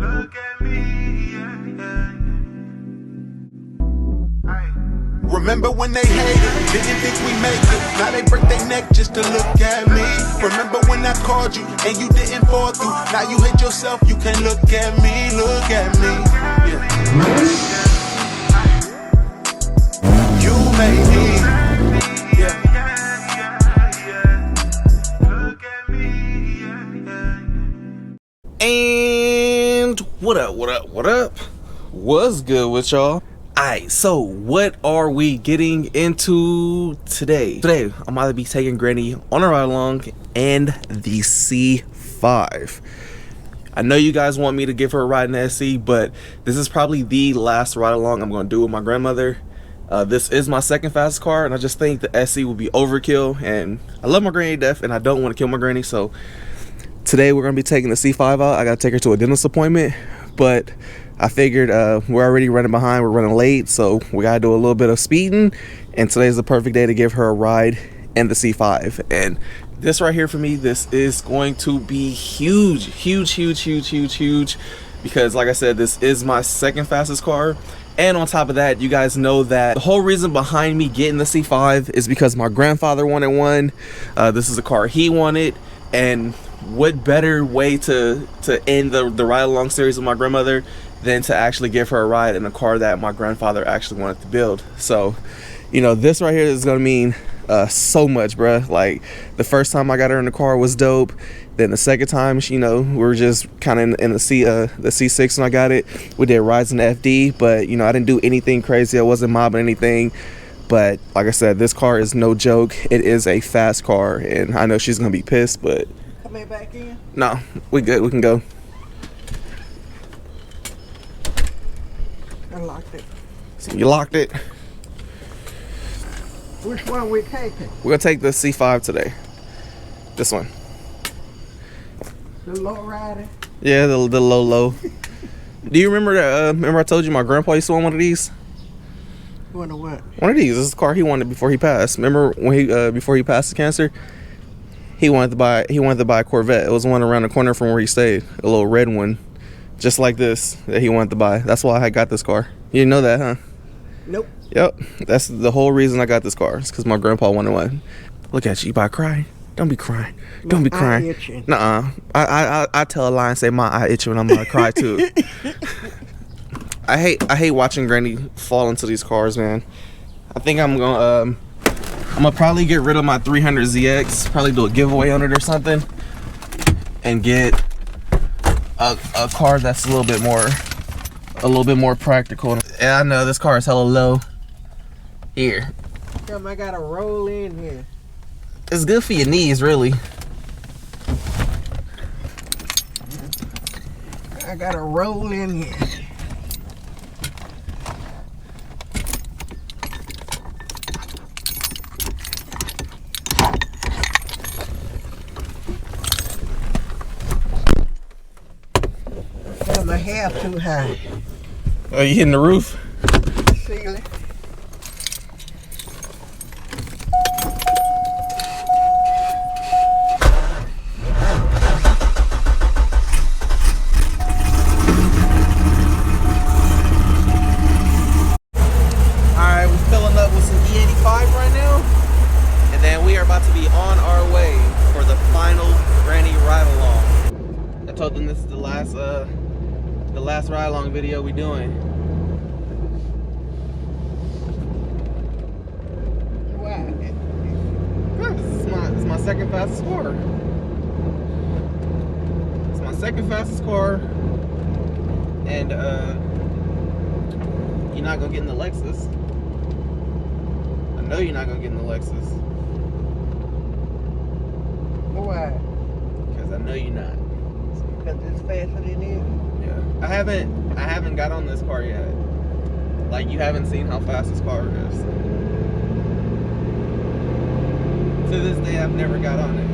Look at me, yeah, yeah. Remember when they hated, didn't think we make it. Now they break their neck just to look at me. Remember when I called you and you didn't fall through. Now you hate yourself, you can't look at me, look at me. Yeah. You made me. Yeah. Look at me. And what up, what up, what up? What's good with y'all? Alright, so what are we getting into today? Today, I'm about to be taking Granny on a ride along and the C5. I know you guys want me to give her a ride in the SC, but this is probably the last ride along I'm going to do with my grandmother. This is my second fastest car, and I just think the SC will be overkill, and I love my granny to death, and I don't want to kill my granny, so today we're going to be taking the C5 out. I got to take her to a dentist appointment, but I figured we're already running behind, we're running late, so we gotta do a little bit of speeding, and today's the perfect day to give her a ride in the C5. And this right here for me, this is going to be huge, because like I said, this is my second fastest car. And on top of that, you guys know that the whole reason behind me getting the C5 is because my grandfather wanted one. This is a car he wanted, and what better way to end the ride along series with my grandmother than to actually give her a ride in a car that my grandfather actually wanted to build. So, you know, this right here is gonna mean so much, bruh. Like, the first time I got her in the car was dope. Then the second time, you know, we were just kind of in the C6 when I got it. We did rides in the FD, but you know, I didn't do anything crazy. I wasn't mobbing anything. But like I said, this car is no joke. It is a fast car, and I know she's gonna be pissed, but Come back in? no, we good. We can go. I locked it. So you locked it. Which one we taking? We're gonna take the C5 today. This one. The low rider? Yeah, the low. Do you remember that? Remember I told you my grandpa used to want one of these? One of what? One of these. This is the car he wanted before he passed. Remember when he before he passed the cancer? He wanted to buy a Corvette. It was one around the corner from where he stayed. A little red one, just like this, that he wanted to buy. That's why I got this car. You didn't know that, huh? Nope. Yep. That's the whole reason I got this car. It's because my grandpa wanted one. Look at you about crying. Don't be crying. Don't be crying. Nuh-uh. I tell a lie and say my eye itching when I'm about to cry too. I hate watching Granny fall into these cars, man. I think I'm gonna probably get rid of my 300ZX, probably do a giveaway on it or something, and get a car that's a little bit more practical. Yeah, I know this car is hella low. Here. Damn, I gotta roll in here. It's good for your knees, really. I gotta roll in here. My hair too high. Oh, you hitting the roof? Ceiling. Alright, we're filling up with some E85 right now. And then we are about to be on our way for the final Granny ride along. I told them this is the last ride along video we doing. Why? It's my second fastest car. It's my second fastest car, and you're not gonna get in the Lexus. I know you're not gonna get in the Lexus. Why? Because I know you're not. Because it's faster than it. Yeah, I haven't got on this car yet. Like, you haven't seen how fast this car is. To this day, I've never got on it.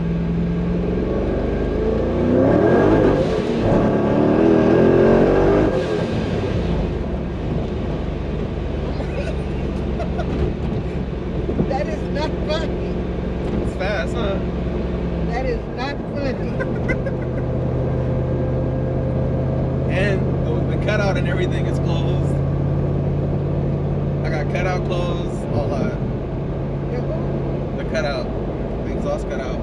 That is not funny. It's fast, huh? That is not funny. And the cutout and everything is closed. I got cutout closed, all that. The cutout, the exhaust cutout.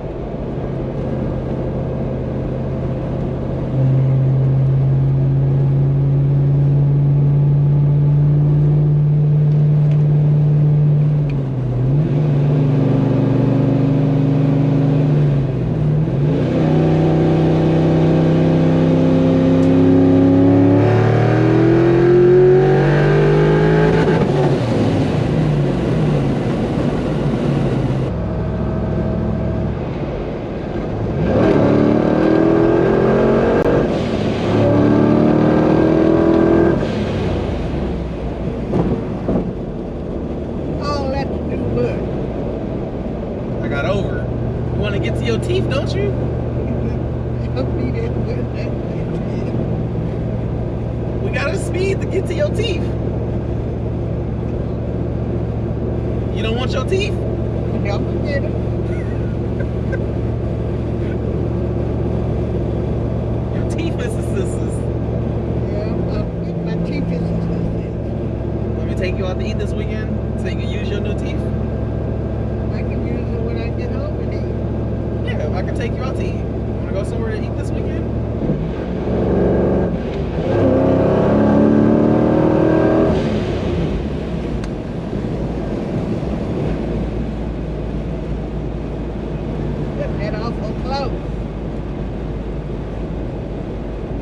All that to do what? I got over. You want to get to your teeth, don't you? I'll be there with that. We gotta speed to get to your teeth. You don't want your teeth? Y'all forget it. Your teeth is sisters. Yeah, I'll get my teeth is Let me take you out to eat this weekend so you can use your new teeth. I can use it when I get home and eat. Yeah, I can take you out to eat. You wanna go somewhere to eat this weekend? That awful close.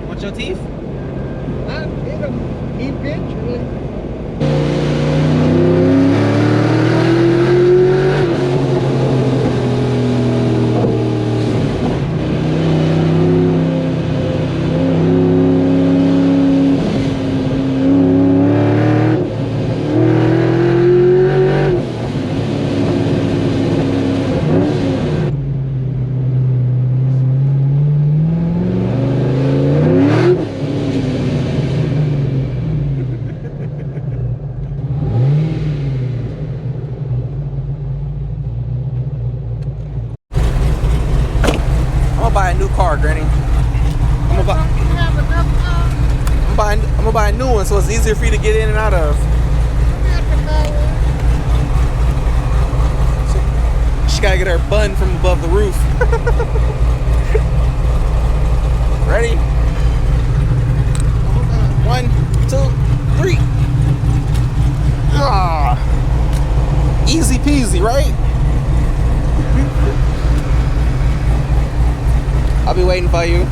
Want your teeth? I'll get them eventually. I'm gonna buy a new car, Granny. I'm gonna buy. You have enough time I'm gonna buy a new one so it's easier for you to get in and out of. She gotta get her bun from above the roof. Ready? 1, 2, 3. Ah, easy peasy, right? I'll be waiting for you.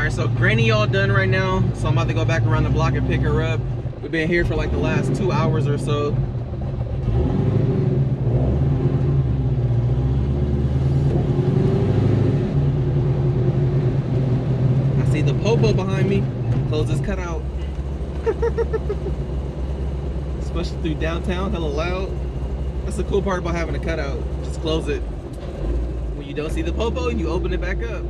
So Granny all done right now, so I'm about to go back around the block and pick her up. We've been here for like the last 2 hours or so. I see the popo behind me. Close this cutout. Especially through downtown, hella loud. That's the cool part about having a cutout. Just close it. When you don't see the popo, you open it back up.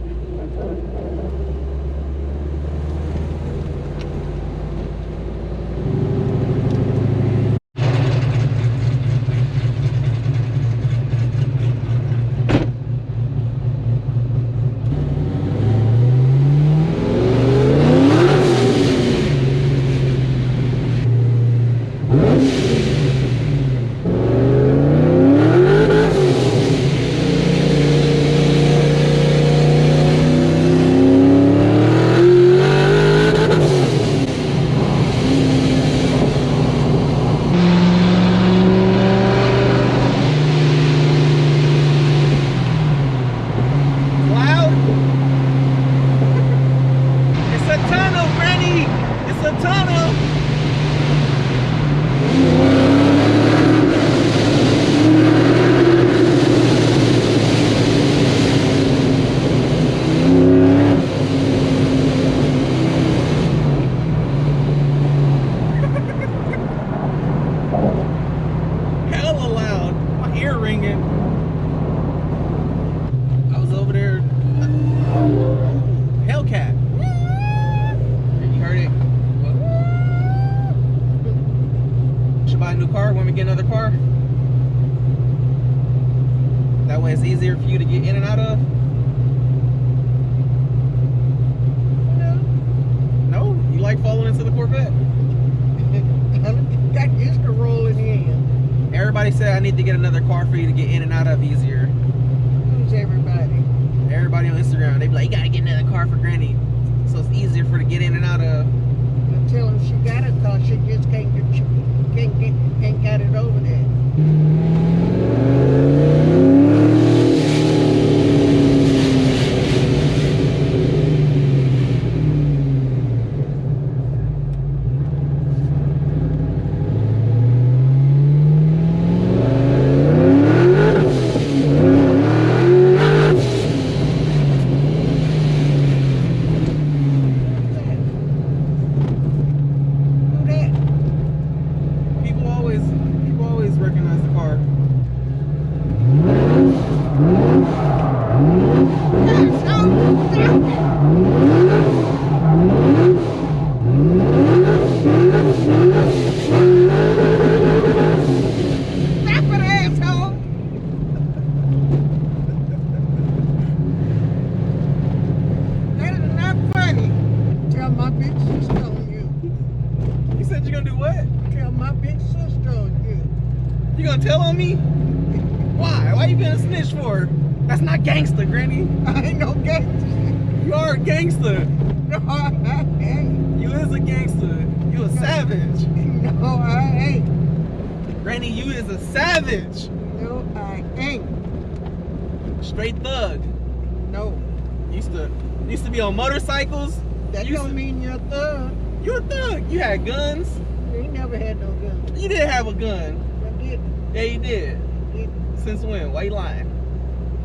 I need to get another car for you to get in and out of easier. Who's everybody? Everybody on Instagram, they be like, you gotta get another car for Granny, so it's easier for her to get in and out of. I tell her she got a car, she just can't got it over there. You gonna tell on me? Why? Why you being a snitch for? That's not gangster, Granny. I ain't no gangster. You are a gangster. No, I ain't. You is a gangster. You a savage. No, I ain't. Granny, you is a savage. No, I ain't. Straight thug. No. Used to be on motorcycles. That don't mean you're a thug. You a thug. You had guns. You ain't never had no gun. You did have a gun. I did. Yeah, you did. Since when? Why you lying?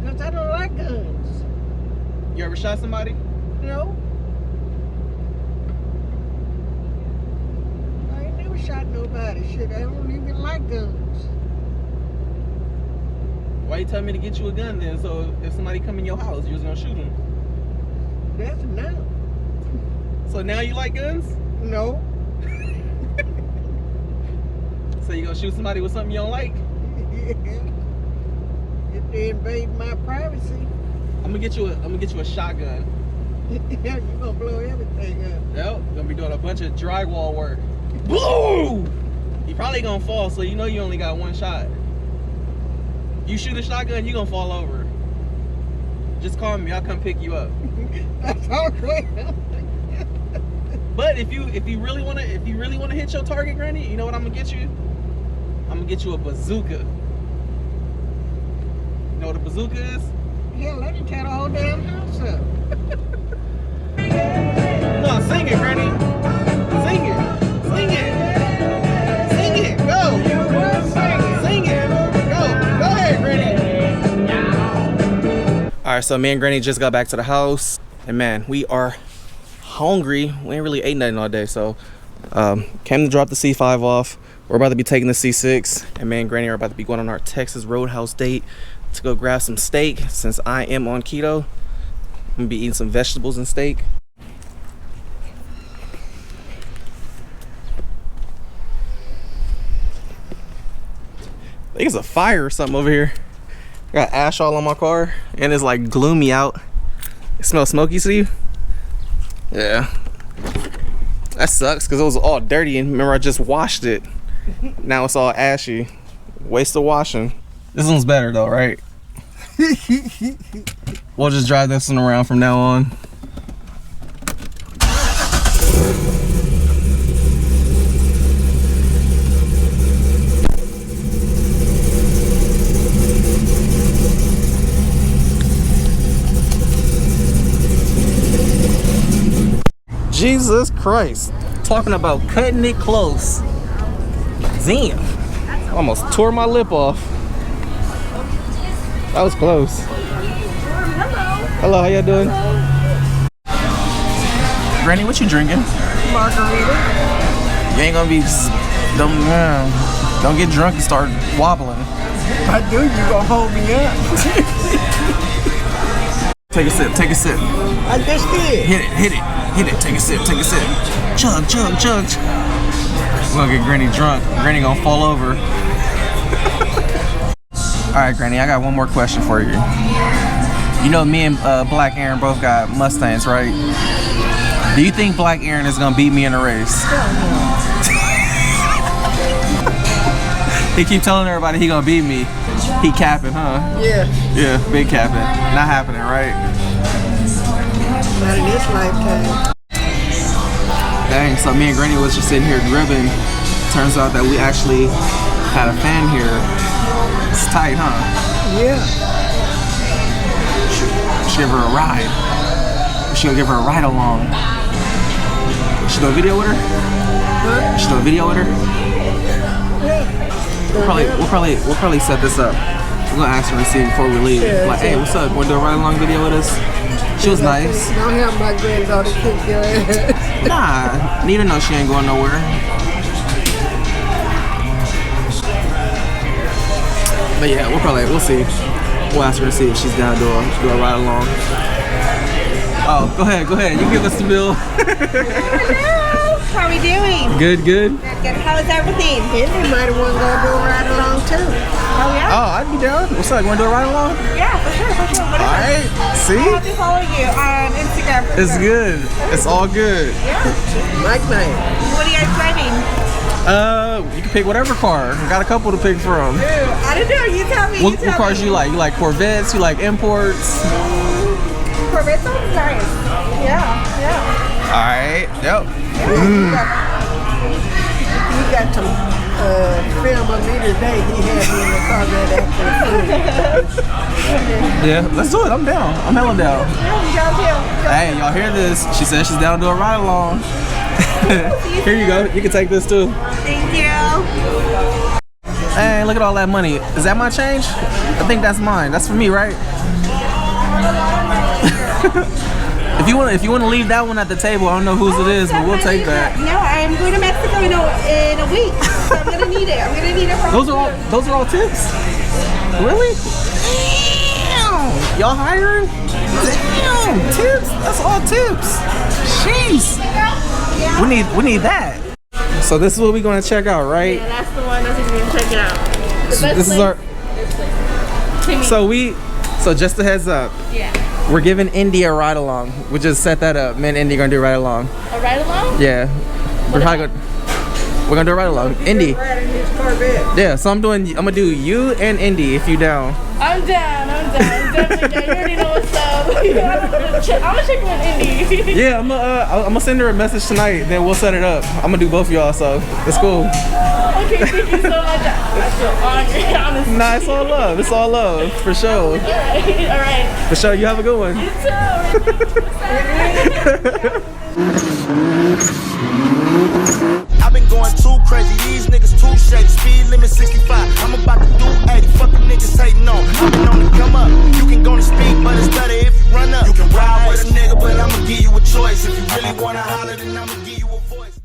Because I don't like guns. You ever shot somebody? No. I ain't never shot nobody. Shit, I don't even like guns. Why you tell me to get you a gun then? So if somebody come in your house, you was gonna shoot them. That's enough. So now you like guns? No. So you gonna shoot somebody with something you don't like? Yeah. If they invade my privacy. I'm gonna get you a shotgun. Yeah, you gonna blow everything up. Yep, gonna be doing a bunch of drywall work. Blue! You probably gonna fall, so you know you only got one shot. You shoot a shotgun, you gonna fall over. Just call me, I'll come pick you up. That's all right. But if you really wanna hit your target, Granny, you know what I'm gonna get you? I'm gonna get you a bazooka. You know what a bazooka is? Hell, I done tear the whole damn house up. Come on, sing it, Granny. Sing it. Sing it. Sing it. Go. Sing it. Go. Go ahead, Granny. Alright, so me and Granny just got back to the house. And man, we are hungry. We ain't really ate nothing all day, so came to drop the C5 off. We're about to be taking the C6, and me and Granny are about to be going on our Texas Roadhouse date to go grab some steak. Since I am on keto, I'm gonna be eating some vegetables and steak. I think it's a fire or something over here. I got ash all on my car, and it's like gloomy out. It smells smoky to you? Yeah. That sucks because it was all dirty, and remember I just washed it. Now it's all ashy. Waste of washing. This one's better though, right? We'll just drive this one around from now on. Jesus Christ. Talking about cutting it close. Damn. Almost tore my lip off. That was close. Hello, how y'all doing? Granny, what you drinking? Margarita. You ain't gonna be just, don't get drunk and start wobbling. If I do, you gonna hold me up. Take a sip, take a sip. I just did. Hit it, hit it, hit it. Take a sip, take a sip. Chug, chug, chug. We're gonna get Granny drunk. Granny gonna fall over. Alright, Granny, I got one more question for you. You know me and Black Aaron both got Mustangs, right? Do you think Black Aaron is gonna beat me in a race? He keep telling everybody he gonna beat me. He capping, huh? Yeah. Yeah, big capping. Not happening, right? Not in this lifetime. Dang, so me and Granny was just sitting here gribbing. Turns out that we actually had a fan here. It's tight, huh? Yeah. We should give her a ride. We should give her a ride along. Should do a video with her? Huh? Should do a video with her? We'll probably set this up. We're gonna ask her to see before we leave. Yeah, Like, hey, what's up? Wanna do a ride along video with us? She was nice. Don't have my granddaughter kick your ass. Nah, Nita knows she ain't going nowhere. But yeah, we'll see. We'll ask her to see if she's down to do a ride along. Oh, go ahead. You give us the bill. Hello, how are we doing? Good. Good. How is everything? Andy might have want to go do a ride along too. Oh yeah? Oh, I'd be down. What's up? You wanna do a ride along? Yeah, for sure. What is Alright, it? see? I'll have to follow you on Instagram. For It's sure. good. It's all good. Yeah. Mike. What are you guys driving? You can pick whatever car. I got a couple to pick from. I don't know. You tell me. What cars you like? You like Corvettes? You like imports? Corvette sounds nice. Yeah. Alright, yep. He got some film of me today. He had me in the Corvette after the food. Yeah, let's do it. I'm down. I'm hella down. Hey, y'all hear this? She said she's down to do a ride along. Here you go. You can take this too. Thank you. Hey, look at all that money. Is that my change? I think that's mine. That's for me, right? If you want to leave that one at the table, I don't know whose it is, but we'll take that. No, I'm going to Mexico in a week, so I'm gonna need it. I'm gonna need it for Those are all tips. Really? Damn. Y'all hiring? Damn, tips. That's all tips. Jeez. We need that. So this is what we're gonna check out, right? Yeah, that's the one. That's what we're gonna check it out. This is our. So just a heads up. Yeah. We're giving Indy a ride along. We just set that up. Me and Indy gonna do a ride along. A ride along? Yeah. We're gonna do a ride along. Indy. Riding his Corvette. Yeah. So I'm gonna do you and Indy if you down. I'm down. Definitely down. You already know what's up. I'm gonna check with Indy. Yeah. I'm gonna send her a message tonight. Then we'll set it up. I'm gonna do both of y'all. So it's cool. Okay, thank you so much. I feel honored, honestly. Nah, it's all love. It's all love for sure. All right. For sure. You have a good one. You too. I've been going too crazy, these niggas too shady. Speed limit 65, I'm about to do 80. Fuck the niggas hating on. I've been on the come up. You can go to speed, but it's better if you run up. You can ride with a nigga, but I'ma give you a choice. If you really wanna holler, then I'ma give you a voice.